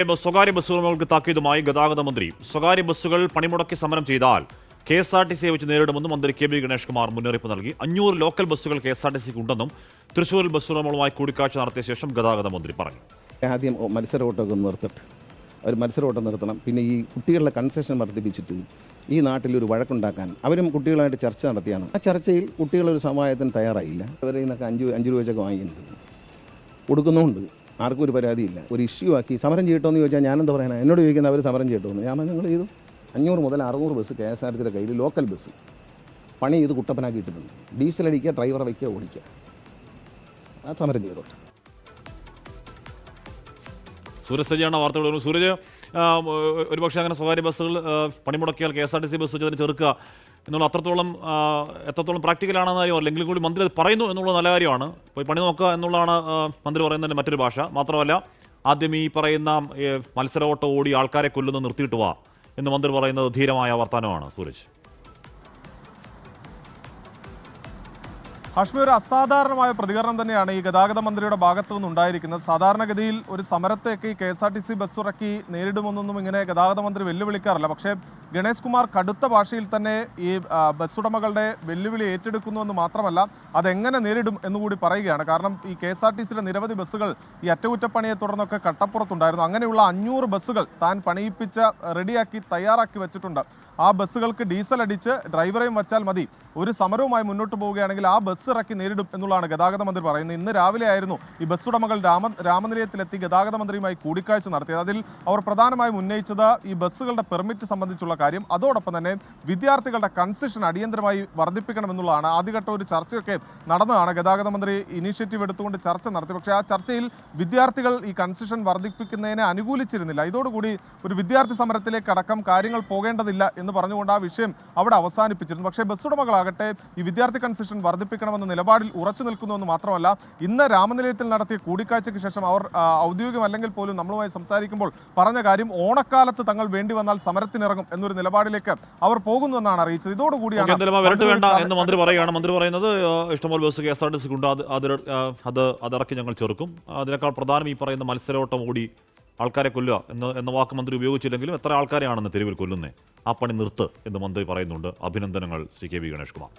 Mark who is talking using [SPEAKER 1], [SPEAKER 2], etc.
[SPEAKER 1] സ്വകാര്യ ബസ്സുകൾക്ക് താക്കീതുമായി ഗതാഗത മന്ത്രി. സ്വകാര്യ ബസ്സുകൾ പണിമുടക്കി സമരം ചെയ്താൽ KSRTCയെ വെച്ച് നേരിടുമെന്നും മന്ത്രി KB ഗണേഷ് കുമാർ മുന്നറിയിപ്പ് നൽകി. 500 ലോക്കൽ ബസ്സുകൾ KSRTCക്ക് ഉണ്ടെന്നും തൃശ്ശൂരിൽ ബസ് ഉടമകളുമായി കൂടിക്കാഴ്ച നടത്തിയ ശേഷം ഗതാഗത മന്ത്രി പറഞ്ഞു.
[SPEAKER 2] ആദ്യം മത്സര ഓട്ടമൊക്കെ നിർത്തട്ടെ, അവർ മത്സര ഓട്ടം നിർത്തണം. പിന്നെ ഈ കുട്ടികളുടെ കൺസെഷൻ വർദ്ധിപ്പിച്ചിട്ട് ഈ നാട്ടിലൊരു വഴക്കുണ്ടാക്കാൻ അവരും കുട്ടികളുമായിട്ട് ചർച്ച നടത്തിയാണ്. ആ ചർച്ചയിൽ കുട്ടികളൊരു സമവായത്തിന് തയ്യാറായില്ല. അവരിൽ നിന്നൊക്കെ 5 രൂപ വെച്ചൊക്കെ വാങ്ങിയിട്ടുണ്ട്, കൊടുക്കുന്നുമുണ്ട്. ആർക്കും ഒരു പരാതിയില്ല. ഒരു ഇഷ്യൂ ആക്കി സമരം ചെയ്യട്ടോ എന്ന് ചോദിച്ചാൽ ഞാനെന്താ പറയാനാ? എന്നോട് ചോദിക്കുന്നത് അവർ സമരം ചെയ്യട്ടോ എന്ന്. ഞാൻ നിങ്ങൾ ചെയ്തു. 500 മുതൽ 600 ബസ് KSRTCയുടെ കയ്യിൽ ലോക്കൽ ബസ് പണി ചെയ്ത് കുട്ടപ്പനാക്കിയിട്ടുണ്ട്. ഡീസൽ അടിക്കുക, ഡ്രൈവറെ വയ്ക്കുക, ഓടിക്കുക. ആ സമരം ചെയ്തോട്ടെ.
[SPEAKER 1] സൂരജ് സജിയാണ് വാർത്തകൾ. സൂരജ്, ഒരുപക്ഷെ അങ്ങനെ സ്വകാര്യ ബസ്സുകൾ പണിമുടക്കിയാൽ KSRTC ബസ് അതിന് ചെറുക്കുക എന്നുള്ള എത്രത്തോളം പ്രാക്ടിക്കലാണെന്ന കാര്യം അല്ലെങ്കിൽ കൂടി മന്ത്രി അത് പറയുന്നു എന്നുള്ളത് നല്ല കാര്യമാണ്. പോയി പണി നോക്കുക എന്നുള്ളതാണ് മന്ത്രി പറയുന്നതിൻ്റെ മറ്റൊരു ഭാഷ. മാത്രമല്ല, ആദ്യം ഈ പറയുന്ന മത്സര ഓട്ടം ഓടി ആൾക്കാരെ കൊല്ലുന്നത് നിർത്തിയിട്ട് വാ എന്ന് മന്ത്രി പറയുന്നത് ധീരമായ വർത്തമാനമാണ്. സൂരജ്,
[SPEAKER 3] ഹാഷ്മി, ഒരു അസാധാരണമായ പ്രതികരണം തന്നെയാണ് ഈ ഗതാഗത മന്ത്രിയുടെ ഭാഗത്തു നിന്നുണ്ടായിരിക്കുന്നത്. സാധാരണഗതിയിൽ ഒരു സമരത്തേക്ക് ഈ KSRTC ബസ് ഇറക്കി നേരിടുമെന്നൊന്നും ഇങ്ങനെ ഗതാഗത മന്ത്രി വെല്ലുവിളിക്കാറില്ല. പക്ഷേ ഗണേഷ് കുമാർ കടുത്ത ഭാഷയിൽ തന്നെ ഈ ബസ് ഉടമകളുടെ വെല്ലുവിളി ഏറ്റെടുക്കുന്നുവെന്ന് മാത്രമല്ല, അതെങ്ങനെ നേരിടും എന്നുകൂടി പറയുകയാണ്. കാരണം ഈ KSRTCയുടെ നിരവധി ബസ്സുകൾ ഈ അറ്റകുറ്റപ്പണിയെ തുടർന്നൊക്കെ കട്ടപ്പുറത്തുണ്ടായിരുന്നു. അങ്ങനെയുള്ള 500 ബസ്സുകൾ താൻ പണിയിപ്പിച്ച് റെഡിയാക്കി തയ്യാറാക്കി വെച്ചിട്ടുണ്ട്. ആ ബസ്സുകൾക്ക് ഡീസൽ അടിച്ച് ഡ്രൈവറെയും വച്ചാൽ മതി. ഒരു സമരവുമായി മുന്നോട്ട് പോവുകയാണെങ്കിൽ ആ ബസ് ഇറക്കി നേരിടും എന്നുള്ളതാണ് ഗതാഗത മന്ത്രി പറയുന്നത്. ഇന്ന് രാവിലെ ആയിരുന്നു ഈ ബസ് ഉടമകൾ രാമനിലയത്തിലെത്തി ഗതാഗത മന്ത്രിയുമായി കൂടിക്കാഴ്ച നടത്തിയത്. അതിൽ അവർ പ്രധാനമായും ഉന്നയിച്ചത് ഈ ബസ്സുകളുടെ പെർമിറ്റ് സംബന്ധിച്ചുള്ള കാര്യം, അതോടൊപ്പം തന്നെ വിദ്യാർത്ഥികളുടെ കൺസെഷൻ അടിയന്തരമായി വർദ്ധിപ്പിക്കണമെന്നുള്ളതാണ്. ആദ്യഘട്ട ഒരു ചർച്ചയൊക്കെ നടന്നതാണ്. ഗതാഗത മന്ത്രി ഇനീഷ്യേറ്റീവ് എടുത്തുകൊണ്ട് ചർച്ച നടത്തി. പക്ഷേ ആ ചർച്ചയിൽ വിദ്യാർത്ഥികൾ ഈ കൺസെഷൻ വർദ്ധിപ്പിക്കുന്നതിനെ അനുകൂലിച്ചിരുന്നില്ല. ഇതോടുകൂടി ഒരു വിദ്യാർത്ഥി സമരത്തിലേക്ക് അടക്കം കാര്യങ്ങൾ പോകേണ്ടതില്ല എന്ന് പറഞ്ഞുകൊണ്ട് ആ വിഷയം അവിടെ അവസാനിപ്പിച്ചിരുന്നു. പക്ഷേ ബസ് ഉടമകളാകട്ടെ ഈ വിദ്യാർത്ഥി കൺസെഷൻ വർദ്ധിപ്പിക്കണമെന്ന നിലപാടിൽ ഉറച്ചു നിൽക്കുന്നുവെന്ന് മാത്രമല്ല, ഇന്ന് രാമനിലയത്തിൽ നടത്തിയ കൂടിക്കാഴ്ചയ്ക്ക് ശേഷം അവർ ഔദ്യോഗികമല്ലെങ്കിൽ പോലും നമ്മളുമായി സംസാരിക്കുമ്പോൾ പറഞ്ഞ കാര്യം, ഓണക്കാലത്ത് തങ്ങൾ വേണ്ടി വന്നാൽ സമരത്തിനിറങ്ങും എന്നൊരു നിലപാടിലേക്ക് അവർ പോകുന്നുവെന്നാണ് അറിയിച്ചത്. ഇതോടുകൂടിയാണ്
[SPEAKER 1] വേണ്ട എന്ന് മന്ത്രി പറയുകയാണ്. മന്ത്രി പറയുന്നത് ഇഷ്ടംപോലെ ബസ് KSRTCക്ക് ഉണ്ട്, അത് ഇറക്കി ഞങ്ങൾ ചെറുക്കും. അതിനേക്കാൾ പ്രധാനം ഈ പറയുന്ന മത്സരോട്ടം ഓടി ആൾക്കാരെ കൊല്ലുക എന്ന വാക്ക് മന്ത്രി ഉപയോഗിച്ചില്ലെങ്കിലും എത്ര ആൾക്കാരെയാണെന്ന് തെരുവിൽ കൊല്ലുന്നത്, ആ പണി നിർത്ത് എന്ന് മന്ത്രി പറയുന്നുണ്ട്. അഭിനന്ദനങ്ങൾ ശ്രീ KB ഗണേഷ് കുമാർ.